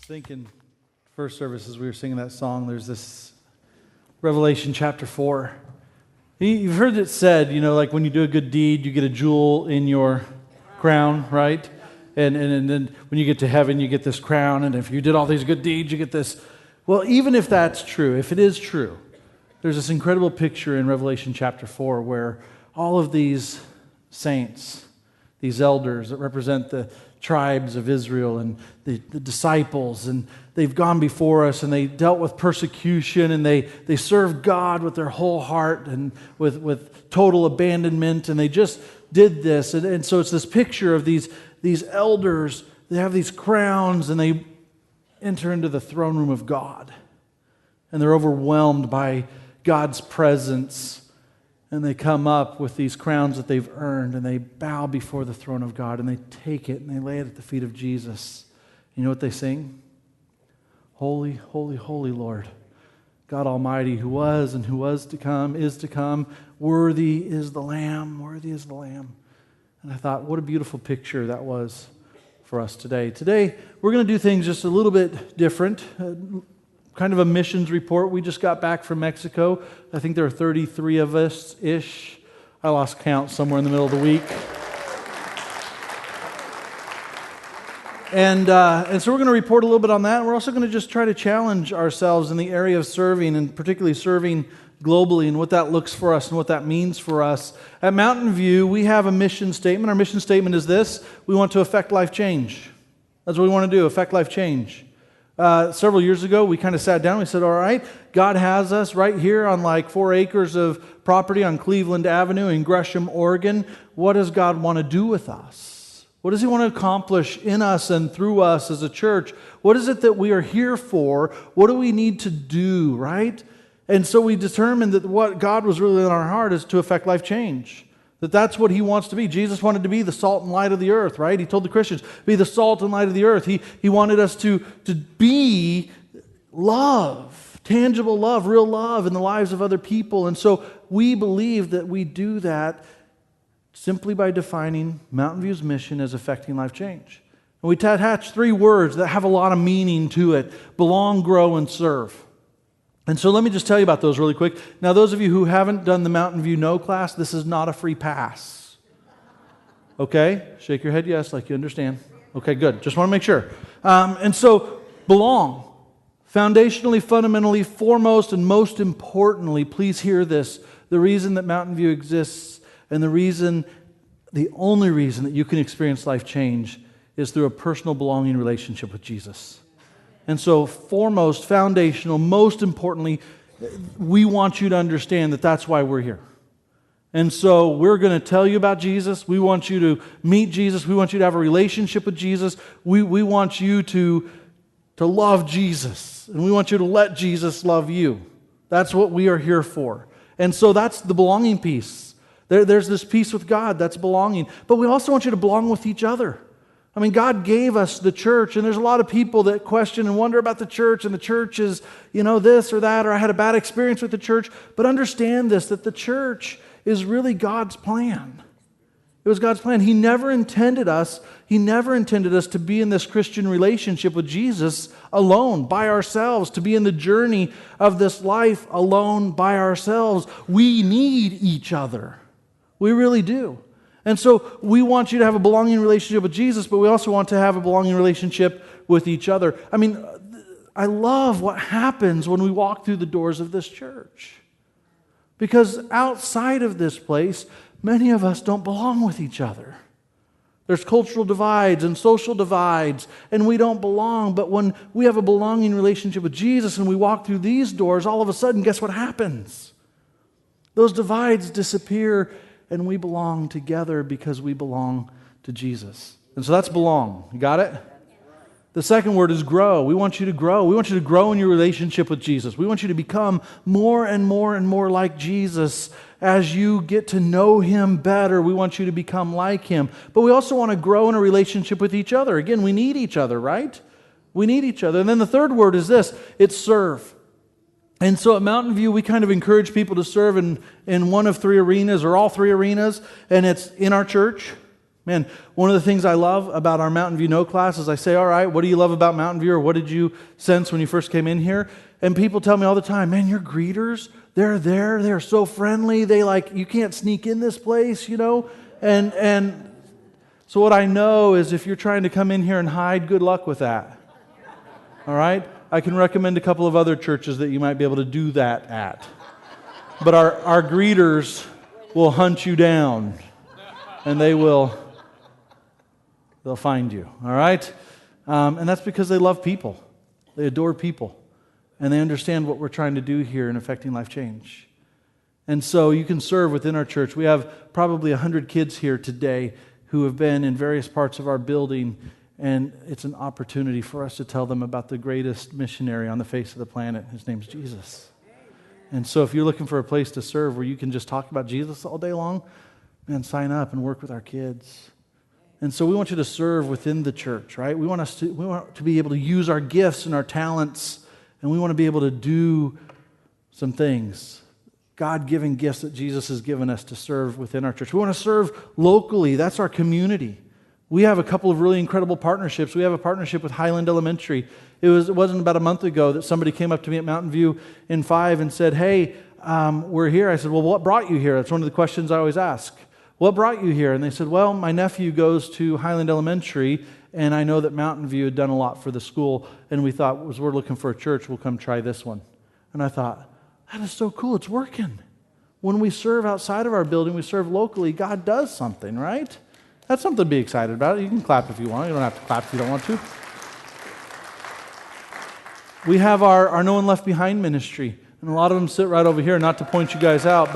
thinking, first service as we were singing that song, there's this Revelation chapter 4. You've heard it said, like when you do a good deed, you get a jewel in your crown, right? And then when you get to heaven, you get this crown, and if you did all these good deeds, you get this. Well, even if that's true, if it is true, there's this incredible picture in Revelation chapter 4 where all of these saints, these elders that represent the tribes of Israel and the disciples, and they've gone before us and they dealt with persecution and they served God with their whole heart and with total abandonment, and they just did this. And so it's this picture of these elders. They have these crowns and they enter into the throne room of God, and they're overwhelmed by God's presence. And they come up with these crowns that they've earned, and they bow before the throne of God, and they take it and they lay it at the feet of Jesus. You know what they sing? Holy, holy, holy Lord, God Almighty, who was and who was to come, is to come. Worthy is the Lamb, worthy is the Lamb. And I thought, what a beautiful picture that was for us today. Today, we're going to do things just a little bit different. Kind of a missions report. We just got back from Mexico. I think there are 33 of us-ish. I lost count somewhere in the middle of the week. And so we're going to report a little bit on that. We're also going to just try to challenge ourselves in the area of serving, and particularly serving globally, and what that looks for us and what that means for us. At Mountainview, we have a mission statement. Our mission statement is this: we want to affect life change. That's what we want to do, affect life change. Several years ago, we kind of sat down and we said, all right, God has us right here on like 4 acres of property on Cleveland Avenue in Gresham, Oregon. What does God want to do with us? What does He want to accomplish in us and through us as a church? What is it that we are here for? What do we need to do, right? And so we determined that what God was really in our heart is to affect life change. That's what He wants to be. Jesus wanted to be the salt and light of the earth, right? He told the Christians, be the salt and light of the earth. He wanted us to be love, tangible love, real love in the lives of other people. And so we believe that we do that simply by defining Mountain View's mission as affecting life change. And we attach 3 words that have a lot of meaning to it: belong, grow, and serve. And so let me just tell you about those really quick. Now, those of you who haven't done the Mountain View No class, this is not a free pass. Okay? Shake your head yes, like you understand. Okay, good. Just want to make sure. And so, belong. Foundationally, fundamentally, foremost, and most importantly, please hear this: the reason that Mountain View exists, and the only reason that you can experience life change, is through a personal belonging relationship with Jesus. And so foremost, foundational, most importantly, we want you to understand that that's why we're here. And so we're going to tell you about Jesus. We want you to meet Jesus. We want you to have a relationship with Jesus. We want you to love Jesus. And we want you to let Jesus love you. That's what we are here for. And so that's the belonging piece. There's this piece with God, that's belonging. But we also want you to belong with each other. I mean, God gave us the church, and there's a lot of people that question and wonder about the church, and the church is, this or that, or I had a bad experience with the church. But understand this, that the church is really God's plan. It was God's plan. He never intended us to be in this Christian relationship with Jesus alone, by ourselves, to be in the journey of this life alone, by ourselves. We need each other. We really do. And so we want you to have a belonging relationship with Jesus, but we also want to have a belonging relationship with each other. I mean, I love what happens when we walk through the doors of this church. Because outside of this place, many of us don't belong with each other. There's cultural divides and social divides, and we don't belong. But when we have a belonging relationship with Jesus and we walk through these doors, all of a sudden, guess what happens? Those divides disappear, and we belong together because we belong to Jesus. And so that's belong. You got it? The second word is grow. We want you to grow. We want you to grow in your relationship with Jesus. We want you to become more and more and more like Jesus. As you get to know Him better, we want you to become like Him. But we also want to grow in a relationship with each other. Again, we need each other, right? We need each other. And then the third word is this: it's serve. And so at Mountain View, we kind of encourage people to serve in one of 3 arenas, or all 3 arenas, and it's in our church. Man, one of the things I love about our Mountain View No class is I say, all right, what do you love about Mountain View, or what did you sense when you first came in here? And people tell me all the time, man, your greeters, they're so friendly, you can't sneak in this place, And so what I know is if you're trying to come in here and hide, good luck with that. All right? I can recommend a couple of other churches that you might be able to do that at. But our greeters will hunt you down, and they'll find you, all right? And that's because they love people. They adore people. And they understand what we're trying to do here in affecting life change. And so you can serve within our church. We have probably 100 kids here today who have been in various parts of our building, and it's an opportunity for us to tell them about the greatest missionary on the face of the planet. His name's Jesus. And so if you're looking for a place to serve where you can just talk about Jesus all day long, man, sign up and work with our kids. And so we want you to serve within the church, right? We want to be able to use our gifts and our talents, and we want to be able to do some things, God-given gifts that Jesus has given us to serve within our church. We want to serve locally. That's our community. We have a couple of really incredible partnerships. We have a partnership with Highland Elementary. It wasn't about a month ago that somebody came up to me at Mountain View in 5 and said, hey, we're here. I said, well, what brought you here? That's one of the questions I always ask. What brought you here? And they said, well, my nephew goes to Highland Elementary, and I know that Mountain View had done a lot for the school, and we thought, as we're looking for a church, we'll come try this one. And I thought, that is so cool. It's working. When we serve outside of our building, we serve locally, God does something, right? That's something to be excited about. You can clap if you want. You don't have to clap if you don't want to. We have our No One Left Behind ministry, and a lot of them sit right over here, not to point you guys out,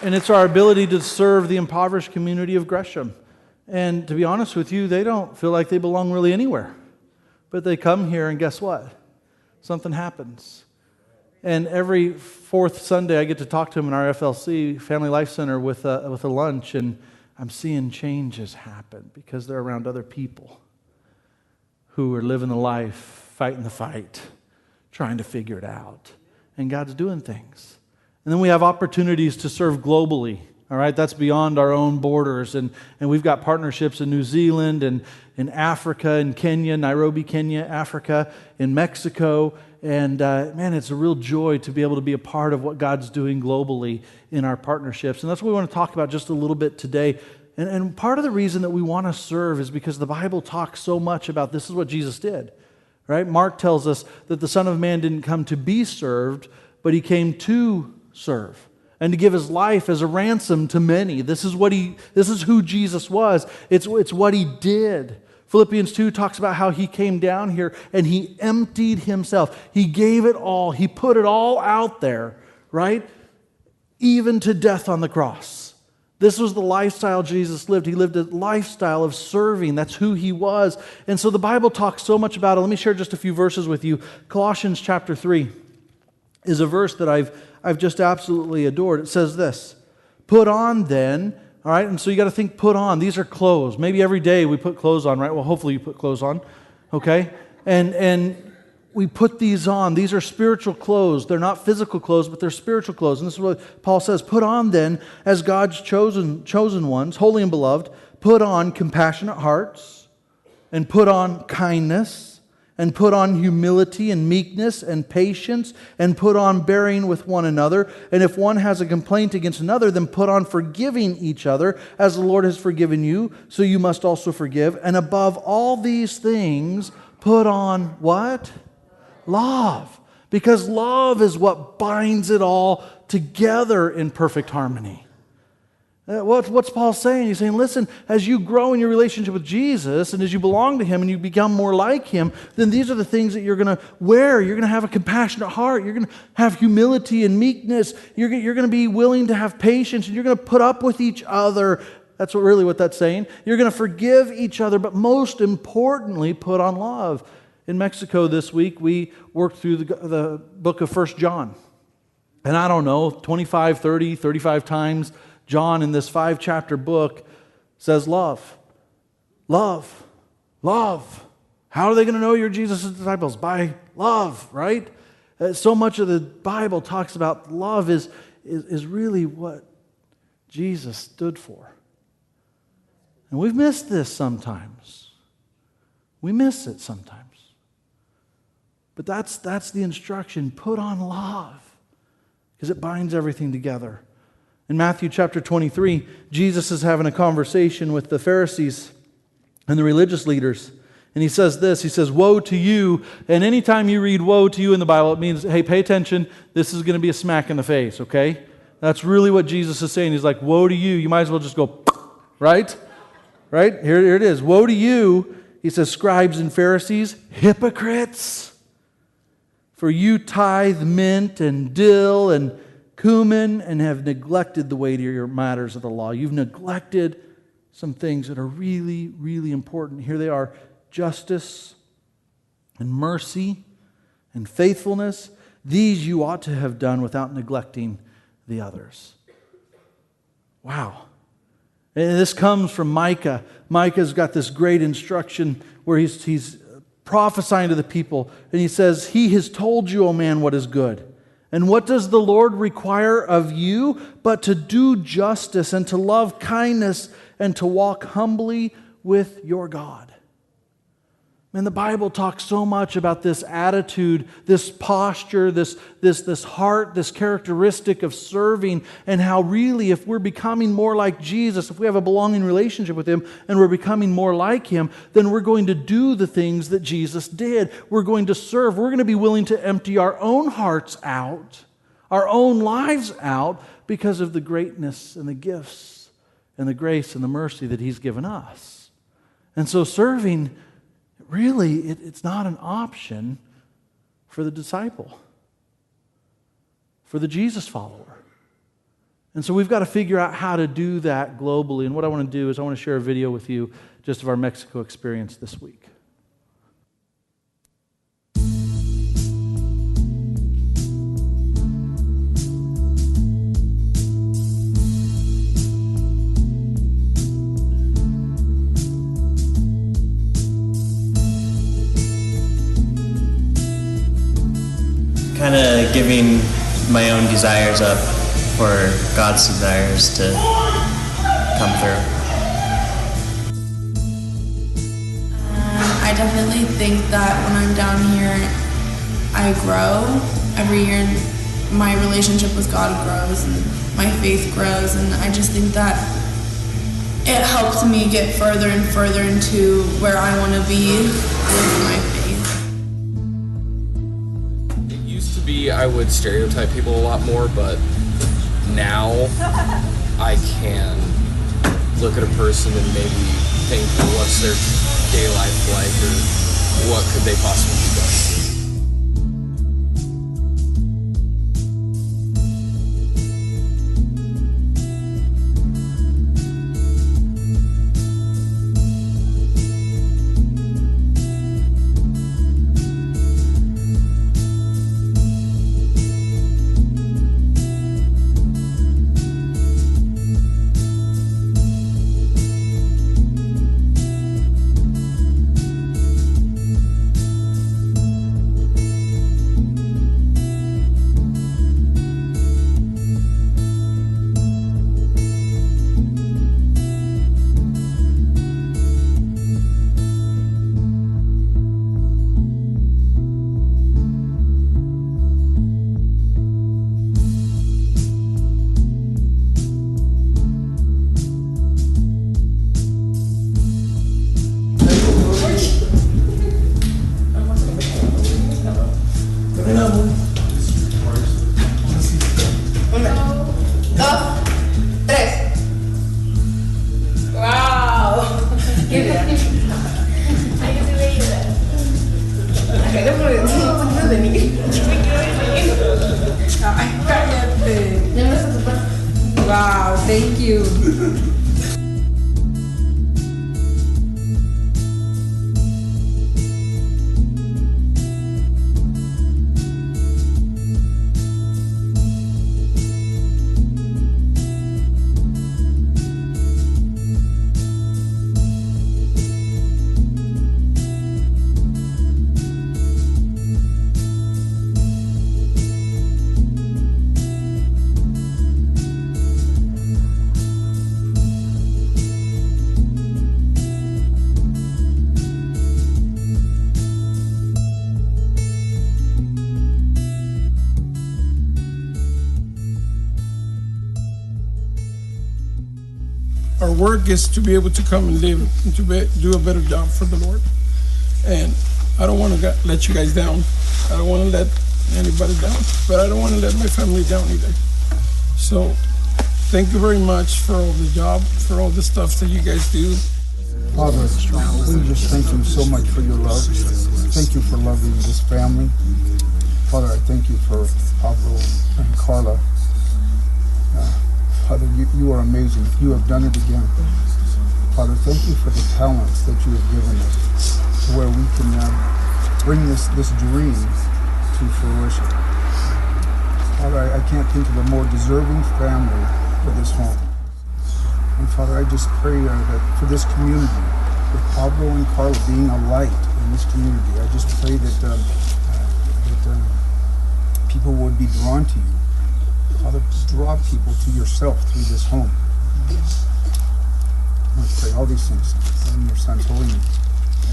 and it's our ability to serve the impoverished community of Gresham. And to be honest with you, they don't feel like they belong really anywhere. But they come here, and guess what? Something happens. And every fourth Sunday, I get to talk to them in our FLC, Family Life Center, with a lunch, and I'm seeing changes happen because they're around other people who are living the life, fighting the fight, trying to figure it out. And God's doing things. And then we have opportunities to serve globally. All right, that's beyond our own borders. And we've got partnerships in New Zealand and in Africa, in Kenya, Nairobi, Kenya, Africa, in Mexico. And man, it's a real joy to be able to be a part of what God's doing globally in our partnerships. And that's what we want to talk about just a little bit today. And part of the reason that we want to serve is because the Bible talks so much about this is what Jesus did. Right? Mark tells us that the Son of Man didn't come to be served, but he came to serve and to give his life as a ransom to many. This is who Jesus was. It's what he did. Philippians 2 talks about how he came down here and he emptied himself. He gave it all. He put it all out there, right? Even to death on the cross. This was the lifestyle Jesus lived. He lived a lifestyle of serving. That's who he was. And so the Bible talks so much about it. Let me share just a few verses with you. Colossians chapter 3 is a verse that I've just absolutely adored. It says this, put on then, all right, and so you got to think put on. These are clothes. Maybe every day we put clothes on, right? Well, hopefully you put clothes on, okay? And we put these on. These are spiritual clothes. They're not physical clothes, but they're spiritual clothes. And this is what Paul says, put on then as God's chosen ones, holy and beloved, put on compassionate hearts, and put on kindness, and put on humility and meekness and patience, and put on bearing with one another. And if one has a complaint against another, then put on forgiving each other, as the Lord has forgiven you, so you must also forgive. And above all these things, put on what? Love. Because love is what binds it all together in perfect harmony. What's Paul saying? He's saying, listen, as you grow in your relationship with Jesus and as you belong to him and you become more like him, then these are the things that you're going to wear. You're going to have a compassionate heart. You're going to have humility and meekness. You're going to be willing to have patience, and you're going to put up with each other. That's what that's saying. You're going to forgive each other, but most importantly, put on love. In Mexico this week, we worked through the book of 1 John. And I don't know, 25, 30, 35 times, John in this 5-chapter book says love. Love. Love. How are they going to know you're Jesus' disciples? By love, right? So much of the Bible talks about love is really what Jesus stood for. And we've missed this sometimes. We miss it sometimes. But that's the instruction. Put on love, because it binds everything together. In Matthew chapter 23, Jesus is having a conversation with the Pharisees and the religious leaders. And he says this, he says, woe to you. And anytime you read woe to you in the Bible, it means, hey, pay attention. This is going to be a smack in the face, okay? That's really what Jesus is saying. He's like, woe to you. You might as well just go, right? Right? Here it is. Woe to you, he says, scribes and Pharisees, hypocrites. For you tithe mint and dill and cumin and have neglected the weightier matters of the law. You've neglected some things that are really, really important. Here they are: justice and mercy and faithfulness. These you ought to have done without neglecting the others. Wow. And this comes from Micah. Micah's got this great instruction where he's prophesying to the people. And he says, He has told you, O man, what is good. And what does the Lord require of you but to do justice and to love kindness and to walk humbly with your God? And the Bible talks so much about this attitude, this posture, this heart, this characteristic of serving, and how really if we're becoming more like Jesus, if we have a belonging relationship with Him and we're becoming more like Him, then we're going to do the things that Jesus did. We're going to serve. We're going to be willing to empty our own hearts out, our own lives out, because of the greatness and the gifts and the grace and the mercy that He's given us. And so serving, really, it's not an option for the disciple, for the Jesus follower. And so we've got to figure out how to do that globally. And what I want to do is I want to share a video with you just of our Mexico experience this week. Kind of giving my own desires up for God's desires to come through. I definitely think that when I'm down here, I grow. Every year, my relationship with God grows and my faith grows, and I just think that it helps me get further and further into where I want to be with my faith. I would stereotype people a lot more, but now I can look at a person and maybe think, well, what's their day life like, or what could they possibly be going through. our work is to be able to come and live and to do a better job for the Lord. And I don't want to let you guys down. I don't want to let anybody down, but I don't want to let my family down either. So thank you very much for all the job, for all the stuff that you guys do. Father, we just thank you so much for your love. Thank you for loving this family. Father, I thank you for Pablo and Carla. Father, you are amazing. You have done it again. Father, thank you for the talents that you have given us to where we can bring this dream to fruition. Father, I can't think of a more deserving family for this home. And Father, I just pray that for this community, with Pablo and Carla being a light in this community, I just pray that people would be drawn to you. Father, draw people to yourself through this home. I pray all these things in your Son's holy name.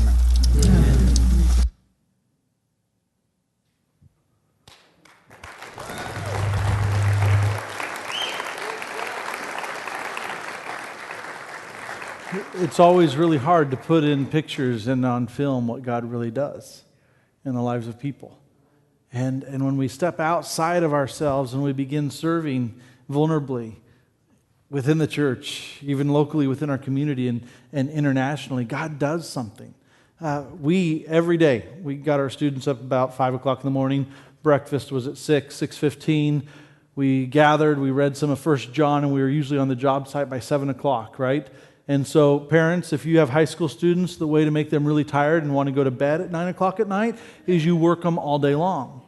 Amen. Amen. It's always really hard to put in pictures and on film what God really does in the lives of people. And when we step outside of ourselves and we begin serving vulnerably within the church, even locally within our community and internationally, God does something. Every day, we got our students up about 5 o'clock in the morning. Breakfast was at 6:15. We gathered, we read some of 1 John, and we were usually on the job site by 7 o'clock, right? And so parents, if you have high school students, the way to make them really tired and want to go to bed at 9 o'clock at night is you work them all day long.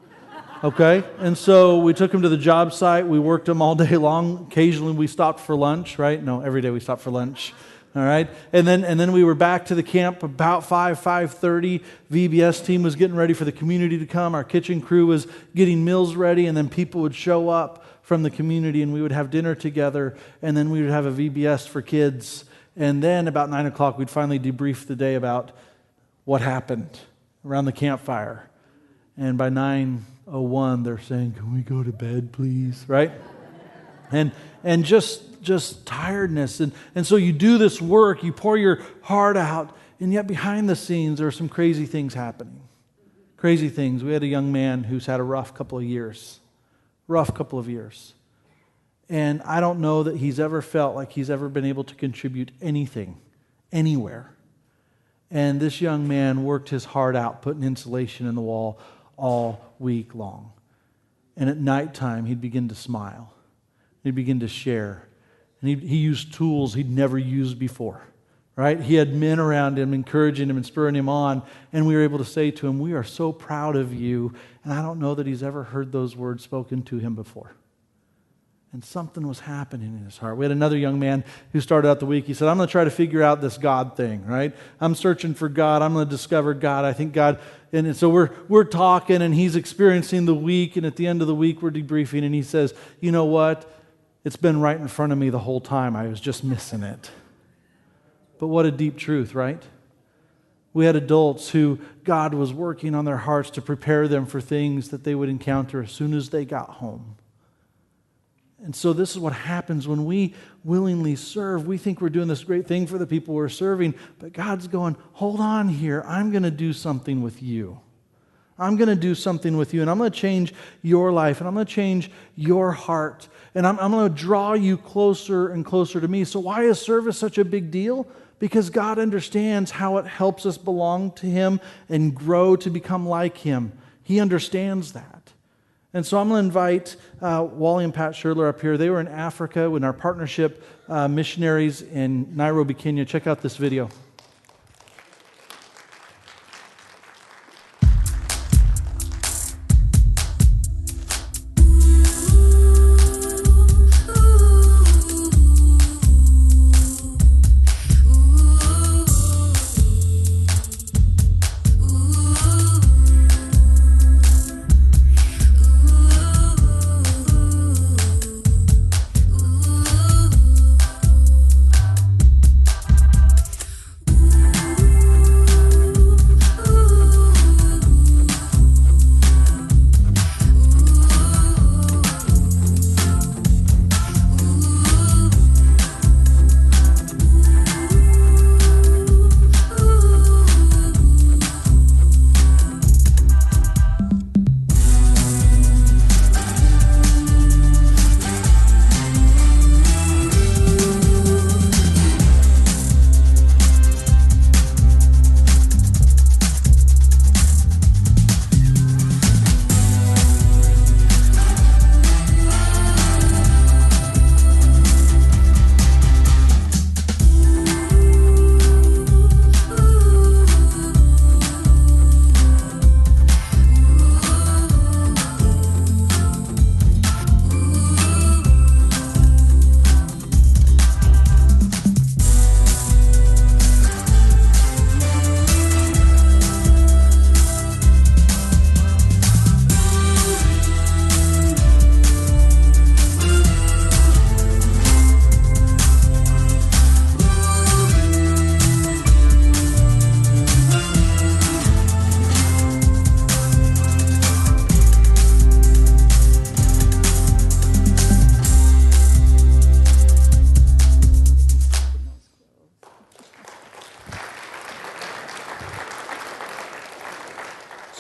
Okay? And so we took them to the job site. We worked them all day long. Occasionally we stopped for lunch, right? No, every day we stopped for lunch. All right? And then we were back to the camp about 5:30. VBS team was getting ready for the community to come. Our kitchen crew was getting meals ready, and then people would show up from the community, and we would have dinner together, and then we would have a VBS for kids. And then about 9 o'clock, we'd finally debrief the day about what happened around the campfire. And by 9:01, they're saying, "Can we go to bed, please?" Right? And just tiredness. And so you do this work, you pour your heart out, and yet behind the scenes, there are some crazy things happening. Crazy things. We had a young man who's had a rough couple of years. And I don't know that he's ever felt like he's ever been able to contribute anything, anywhere. And this young man worked his heart out, putting insulation in the wall all week long. And at nighttime, he'd begin to smile. He'd begin to share. And he used tools he'd never used before, right? He had men around him encouraging him and spurring him on. And we were able to say to him, "We are so proud of you." And I don't know that he's ever heard those words spoken to him before. And something was happening in his heart. We had another young man who started out the week. He said, "I'm going to try to figure out this God thing, right? I'm searching for God. I'm going to discover God. I think God..." And so we're talking, and he's experiencing the week. And at the end of the week, we're debriefing. And he says, "You know what? It's been right in front of me the whole time. I was just missing it." But what a deep truth, right? We had adults who God was working on their hearts to prepare them for things that they would encounter as soon as they got home. And so this is what happens when we willingly serve. We think we're doing this great thing for the people we're serving, but God's going, "Hold on here. I'm going to do something with you. I'm going to do something with you, and I'm going to change your life, and I'm going to change your heart, and I'm going to draw you closer and closer to me." So why is service such a big deal? Because God understands how it helps us belong to Him and grow to become like Him. He understands that. And so I'm going to invite Wally and Pat Scherler up here. They were in Africa with our partnership missionaries in Nairobi, Kenya. Check out this video.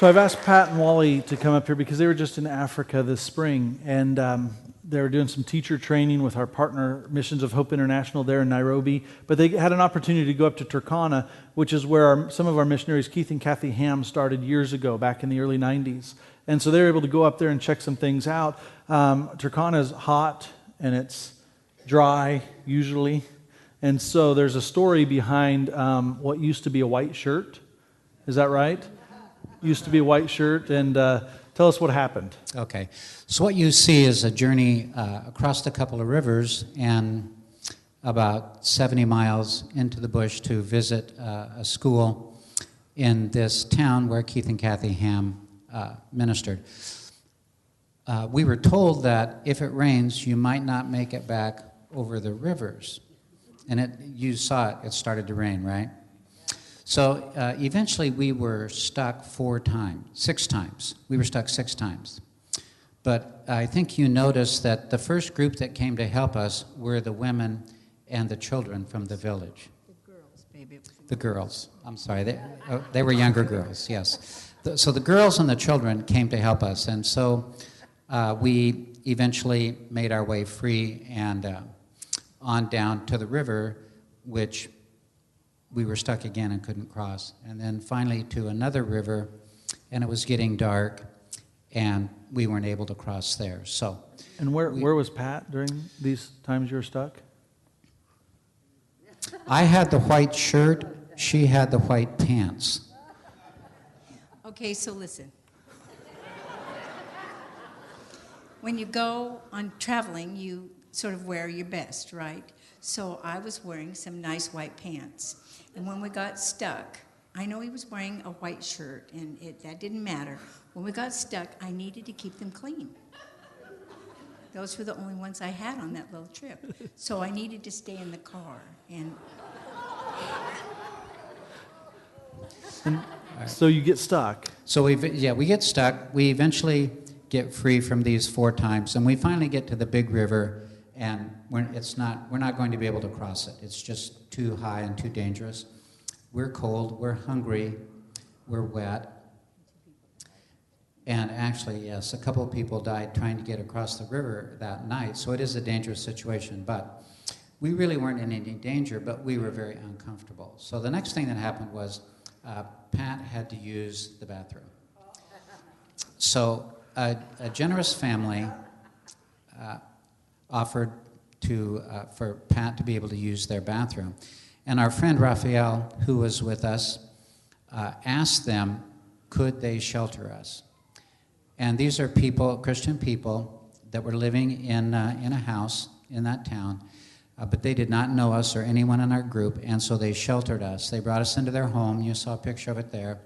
So I've asked Pat and Wally to come up here because they were just in Africa this spring, and they were doing some teacher training with our partner Missions of Hope International there in Nairobi. But they had an opportunity to go up to Turkana, which is where some of our missionaries, Keith and Kathy Ham, started years ago, back in the early 90s. And so they were able to go up there and check some things out. Turkana is hot and it's dry usually. And so there's a story behind what used to be a white shirt. Is that right? Used to be a white shirt. And tell us what happened. Okay. So what you see is a journey across a couple of rivers and about 70 miles into the bush to visit a school in this town where Keith and Kathy Ham ministered. We were told that if it rains, you might not make it back over the rivers. And you saw it, it started to rain, right? So eventually we were stuck 6 times. We were stuck 6 times. But I think you noticed that the first group that came to help us were the women and the children from the village. The girls, baby. The girls. I'm sorry. They were younger girls, yes. So the girls and the children came to help us. And so we eventually made our way free and on down to the river, which we were stuck again and couldn't cross. And then finally to another river, and it was getting dark, and we weren't able to cross there. So. And where was Pat during these times you were stuck? I had the white shirt. She had the white pants. Okay, so listen. When you go on traveling, you sort of wear your best, right? So I was wearing some nice white pants. And when we got stuck, I know he was wearing a white shirt, and that didn't matter. When we got stuck, I needed to keep them clean. Those were the only ones I had on that little trip. So I needed to stay in the car. And so you get stuck. So we get stuck. We eventually get free from these 4 times, and we finally get to the big river, and we're not going to be able to cross it. It's just too high and too dangerous. We're cold, we're hungry, we're wet. And actually, yes, a couple of people died trying to get across the river that night, so it is a dangerous situation. But we really weren't in any danger, but we were very uncomfortable. So the next thing that happened was Pat had to use the bathroom. So a generous family offered for Pat to be able to use their bathroom. And our friend Raphael, who was with us, asked them, could they shelter us? And these are people, Christian people, that were living in a house in that town, but they did not know us or anyone in our group, and so they sheltered us. They brought us into their home. You saw a picture of it there.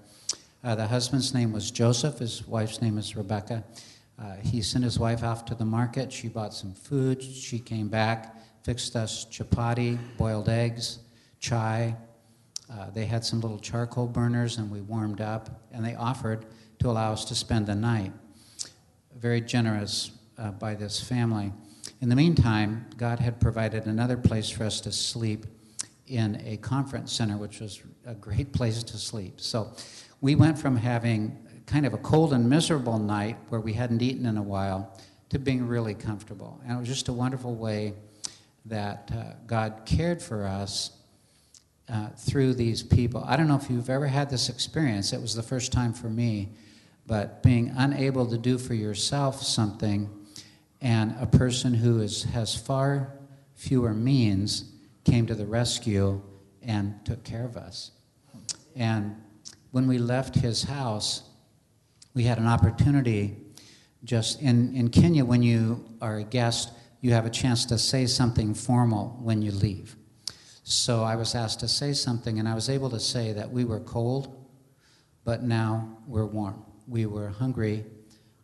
The husband's name was Joseph. His wife's name is Rebecca. He sent his wife off to the market. She bought some food. She came back, fixed us chapati, boiled eggs, chai. They had some little charcoal burners, and we warmed up, and they offered to allow us to spend the night. Very generous by this family. In the meantime, God had provided another place for us to sleep in a conference center, which was a great place to sleep. So we went from having kind of a cold and miserable night where we hadn't eaten in a while to being really comfortable. And it was just a wonderful way that God cared for us through these people. I don't know if you've ever had this experience. It was the first time for me. But being unable to do for yourself something, and a person who has far fewer means came to the rescue and took care of us. And when we left his house, we had an opportunity just in Kenya, when you are a guest, you have a chance to say something formal when you leave. So I was asked to say something, and I was able to say that we were cold, but now we're warm. We were hungry,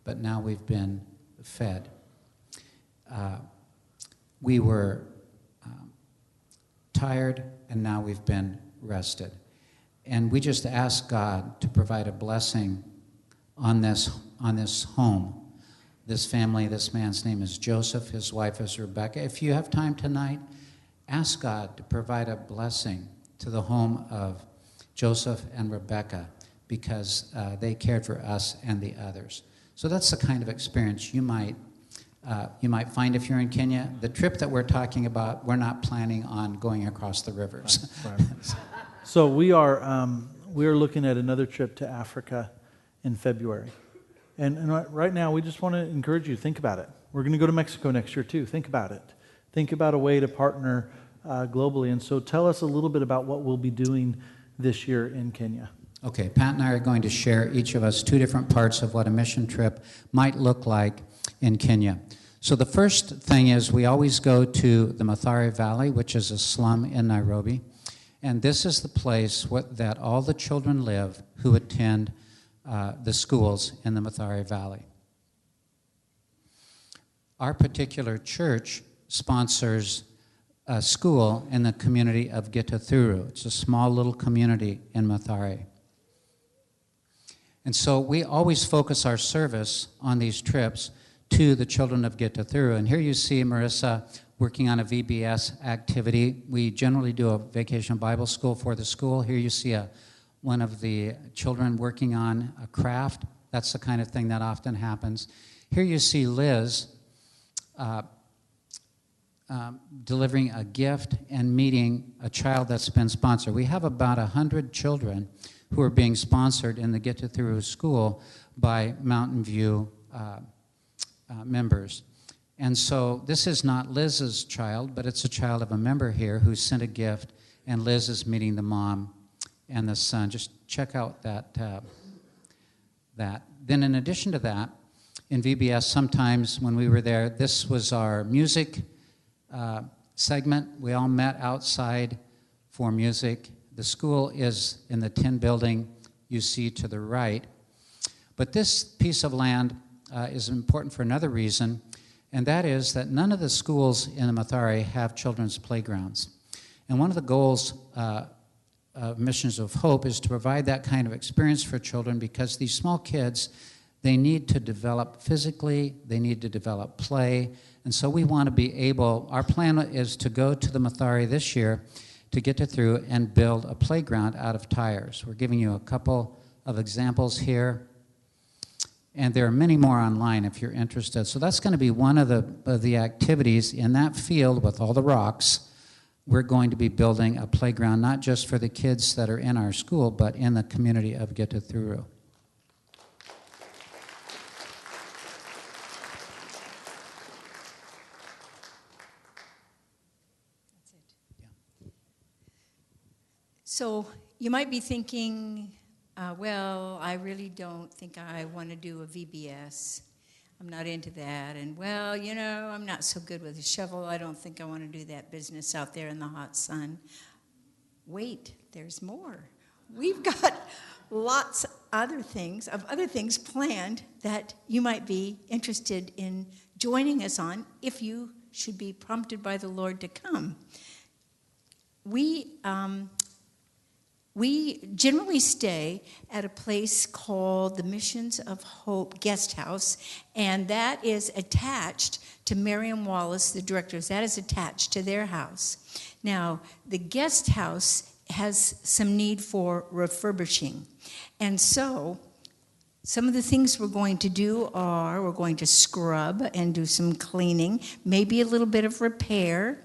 but now we've been fed. We were tired, and now we've been rested. And we just asked God to provide a blessing on this home, this family. This man's name is Joseph. His wife is Rebecca. If you have time tonight, ask God to provide a blessing to the home of Joseph and Rebecca, because they cared for us and the others. So that's the kind of experience you might find if you're in Kenya. The trip that we're talking about, we're not planning on going across the rivers. Right. So we are looking at another trip to Africa in February. And right now, we just want to encourage you to think about it. We're going to go to Mexico next year, too. Think about it. Think about a way to partner globally. And so tell us a little bit about what we'll be doing this year in Kenya. Okay, Pat and I are going to share, each of us, 2 different parts of what a mission trip might look like in Kenya. So the first thing is we always go to the Mathare Valley, which is a slum in Nairobi. And this is the place that all the children live who attend the schools in the Mathare Valley. Our particular church sponsors a school in the community of Gitathuru. It's a small little community in Mathare. And so we always focus our service on these trips to the children of Gitathuru. And here you see Marissa working on a VBS activity. We generally do a vacation Bible school for the school. Here you see one of the children working on a craft. That's the kind of thing that often happens. Here you see Liz delivering a gift and meeting a child that's been sponsored. We have about 100 children who are being sponsored in the Gitathuru school by Mountainview members. And so this is not Liz's child, but it's a child of a member here who sent a gift, and Liz is meeting the mom and the son. Just check out that. Then in addition to that, in VBS, sometimes when we were there, this was our music segment. We all met outside for music. The school is in the tin building you see to the right. But this piece of land is important for another reason, and that is that none of the schools in the Mathare have children's playgrounds. And one of the goals of Missions of Hope is to provide that kind of experience for children, because these small kids, they need to develop physically, they need to develop play, and so we want to be able, our plan is to go to the Mathare this year to get through and build a playground out of tires. We're giving you a couple of examples here, and there are many more online if you're interested. So that's going to be one of the activities in that field with all the rocks. We're going to be building a playground, not just for the kids that are in our school, but in the community of Gitathuru. So you might be thinking, well, I really don't think I want to do a VBS. I'm not into that. And, well, I'm not so good with a shovel. I don't think I want to do that business out there in the hot sun. Wait, there's more. We've got lots of other things planned that you might be interested in joining us on if you should be prompted by the Lord to come. We generally stay at a place called the Missions of Hope Guest House, and that is attached to Miriam Wallace, the directors. That is attached to their house. Now, the guest house has some need for refurbishing, and so some of the things we're going to do are we're going to scrub and do some cleaning, maybe a little bit of repair.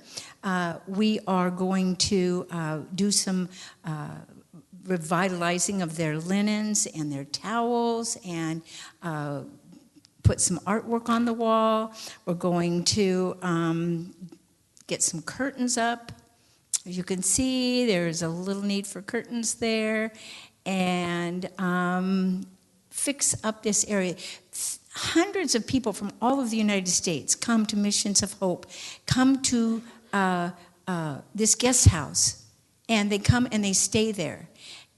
We are going to do some revitalizing of their linens and their towels, and put some artwork on the wall. We're going to get some curtains up. As you can see, there's a little need for curtains there, and fix up this area. Hundreds of people from all of the United States come to Missions of Hope, come to this guest house, and they come and they stay there.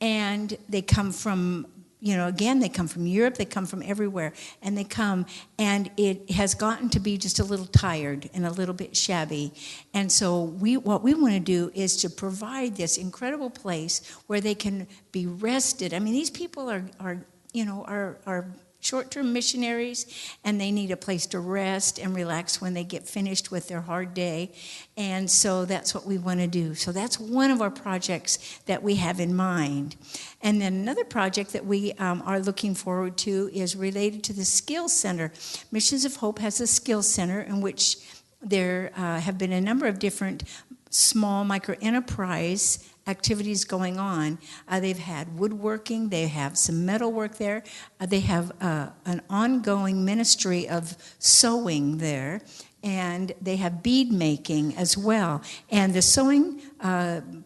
And they come from, they come from Europe, they come from everywhere, and they come, and it has gotten to be just a little tired and a little bit shabby. And so what we want to do is to provide this incredible place where they can be rested. I mean, these people are short-term missionaries, and they need a place to rest and relax when they get finished with their hard day. And so that's what we want to do. So that's one of our projects that we have in mind. And then another project that we are looking forward to is related to the Skills Center. Missions of Hope has a Skills Center in which there have been a number of different small micro-enterprise activities going on. They've had woodworking, they have some metal work there, they have an ongoing ministry of sewing there, and they have bead making as well. And the sewing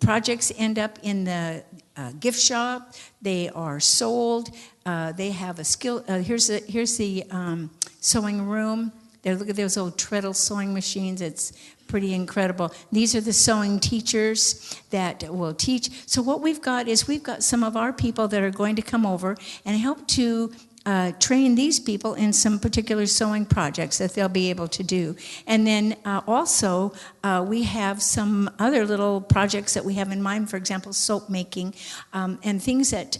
projects end up in the gift shop. They are sold. They have a skill. Here's the sewing room. There, look at those old treadle sewing machines. It's pretty incredible. These are the sewing teachers that will teach. So what we've got is we've got some of our people that are going to come over and help to train these people in some particular sewing projects that they'll be able to do. And then also we have some other little projects that we have in mind, for example, soap making, and things that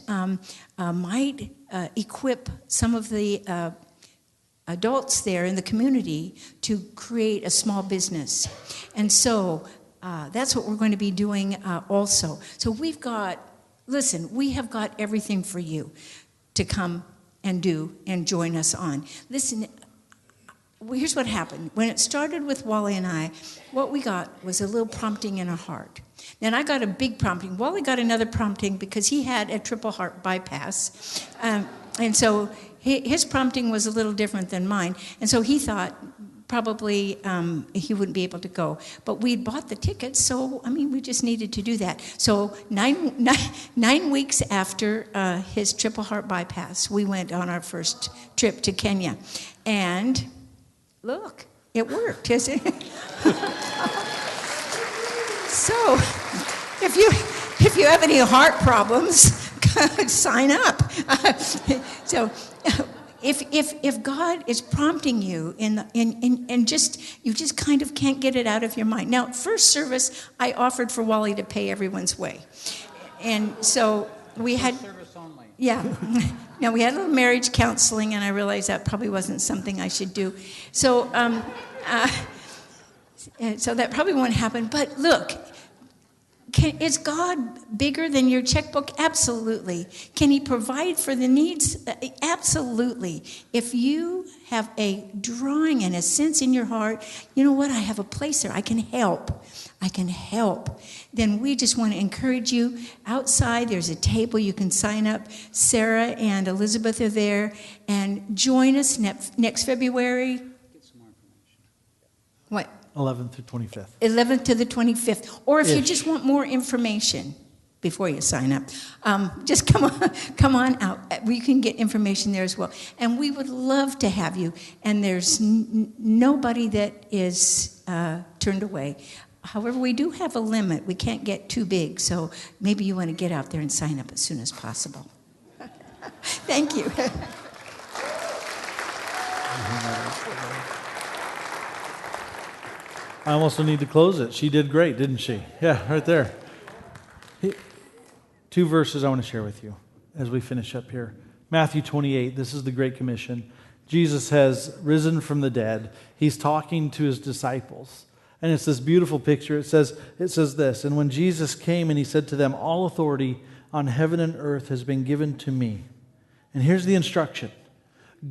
might equip some of the adults there in the community to create a small business. And so that's what we're going to be doing also. So we have got everything for you to come and do and join us on. Listen, here's what happened. When it started with Wally and I, what we got was a little prompting in our heart. Then I got a big prompting. Wally got another prompting because he had a triple heart bypass. And so his prompting was a little different than mine. And so he thought probably he wouldn't be able to go. But we'd bought the tickets, so, we just needed to do that. So 9 weeks after his triple heart bypass, we went on our first trip to Kenya. And look, it worked, isn't it? So if you have any heart problems, sign up. So if God is prompting you and just you just kind of can't get it out of your mind. Now, first service, I offered for Wally to pay everyone's way, and so we had Service only. Yeah. Now we had a little marriage counseling, and I realized that probably wasn't something I should do. So so that probably won't happen. But look. Is God bigger than your checkbook? Absolutely. Can he provide for the needs? Absolutely. If you have a drawing and a sense in your heart, you know what, I have a place there, I can help. Then we just want to encourage you. Outside, there's a table, you can sign up. Sarah and Elizabeth are there. And join us next February. Get some more information. What? 11th to 25th. 11th to the 25th. Or if you just want more information before you sign up, just come on out. We can get information there as well. And we would love to have you. And there's nobody that is turned away. However, we do have a limit. We can't get too big. So maybe you want to get out there and sign up as soon as possible. Thank you. I almost need to close it. She did great, didn't she? Yeah, right there. 2 verses I want to share with you as we finish up here. Matthew 28, this is the Great Commission. Jesus has risen from the dead. He's talking to his disciples. And it's this beautiful picture. It says this, and when Jesus came and he said to them, all authority on heaven and earth has been given to me. And here's the instruction.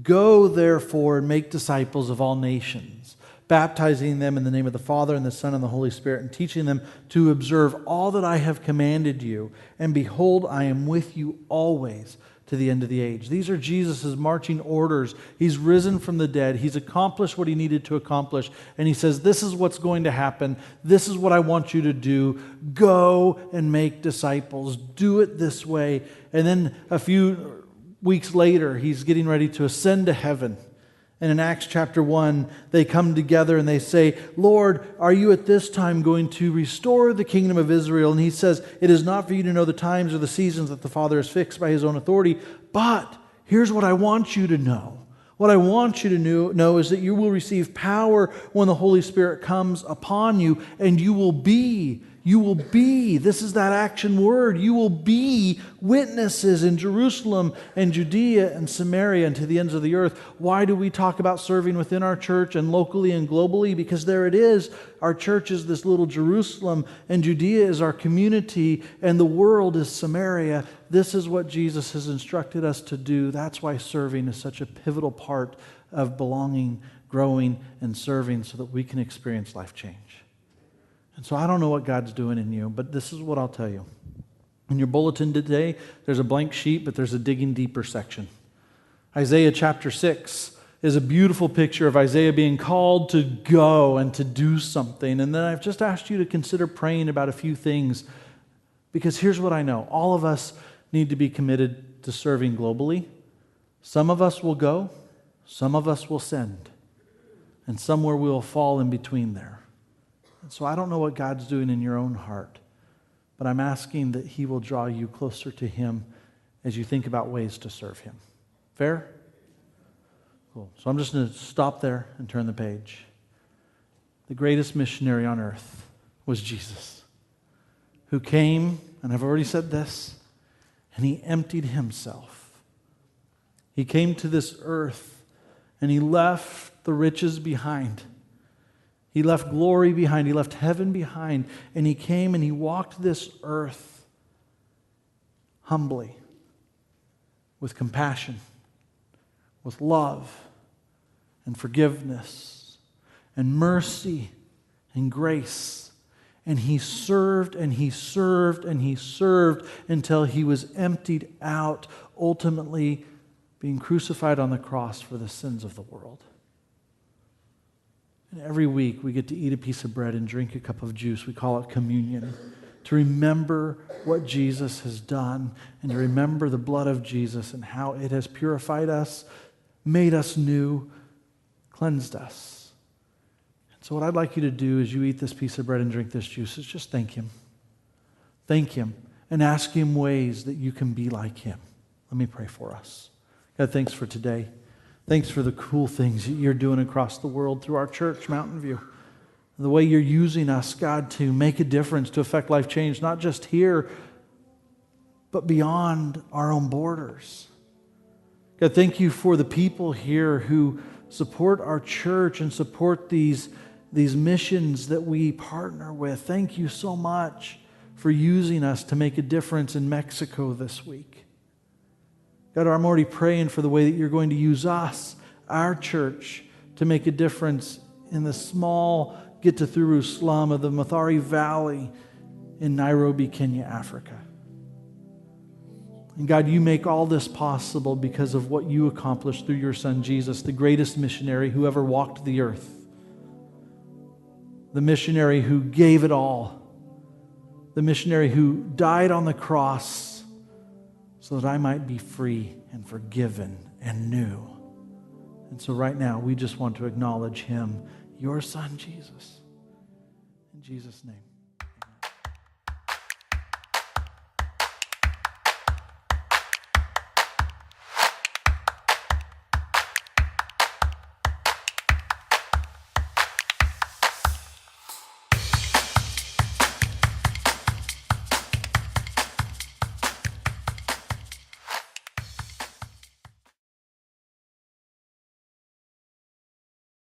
Go, therefore, and make disciples of all nations, baptizing them in the name of the Father and the Son and the Holy Spirit, and teaching them to observe all that I have commanded you. And behold, I am with you always to the end of the age. These are Jesus' marching orders. He's risen from the dead. He's accomplished what he needed to accomplish. And he says, this is what's going to happen. This is what I want you to do. Go and make disciples. Do it this way. And then a few weeks later, he's getting ready to ascend to heaven. And in Acts chapter 1, they come together and they say, Lord, are you at this time going to restore the kingdom of Israel? And he says, it is not for you to know the times or the seasons that the Father has fixed by his own authority, but here's what I want you to know. What I want you to know is that you will receive power when the Holy Spirit comes upon you, and you will be You will be, this is that action word, you will be witnesses in Jerusalem and Judea and Samaria and to the ends of the earth. Why do we talk about serving within our church and locally and globally? Because there it is. Our church is this little Jerusalem, and Judea is our community, and the world is Samaria. This is what Jesus has instructed us to do. That's why serving is such a pivotal part of belonging, growing, and serving so that we can experience life change. And so I don't know what God's doing in you, but this is what I'll tell you. In your bulletin today, there's a blank sheet, but there's a digging deeper section. Isaiah chapter 6 is a beautiful picture of Isaiah being called to go and to do something. And then I've just asked you to consider praying about a few things, because here's what I know. All of us need to be committed to serving globally. Some of us will go, some of us will send, and somewhere we will fall in between there. And so I don't know what God's doing in your own heart, but I'm asking that He will draw you closer to Him as you think about ways to serve Him. Fair? Cool. So I'm just going to stop there and turn the page. The greatest missionary on earth was Jesus, who came, and I've already said this, and He emptied Himself. He came to this earth, and He left the riches behind. He left glory behind. He left heaven behind. And He came and He walked this earth humbly, with compassion, with love and forgiveness and mercy and grace. And He served and He served and He served until He was emptied out, ultimately being crucified on the cross for the sins of the world. And every week we get to eat a piece of bread and drink a cup of juice. We call it communion, to remember what Jesus has done and to remember the blood of Jesus and how it has purified us, made us new, cleansed us. And so what I'd like you to do as you eat this piece of bread and drink this juice is just thank Him. Thank Him and ask Him ways that you can be like Him. Let me pray for us. God, thanks for today. Thanks for the cool things that you're doing across the world through our church, Mountainview. The way you're using us, God, to make a difference, to affect life change, not just here, but beyond our own borders. God, thank you for the people here who support our church and support these missions that we partner with. Thank you so much for using us to make a difference in Mexico this week. God, I'm already praying for the way that you're going to use us, our church, to make a difference in the small Gitthuru slum of the Mathare Valley in Nairobi, Kenya, Africa. And God, you make all this possible because of what you accomplished through your Son Jesus, the greatest missionary who ever walked the earth. The missionary who gave it all. The missionary who died on the cross so that I might be free and forgiven and new. And so right now, we just want to acknowledge Him, your Son, Jesus. In Jesus' name.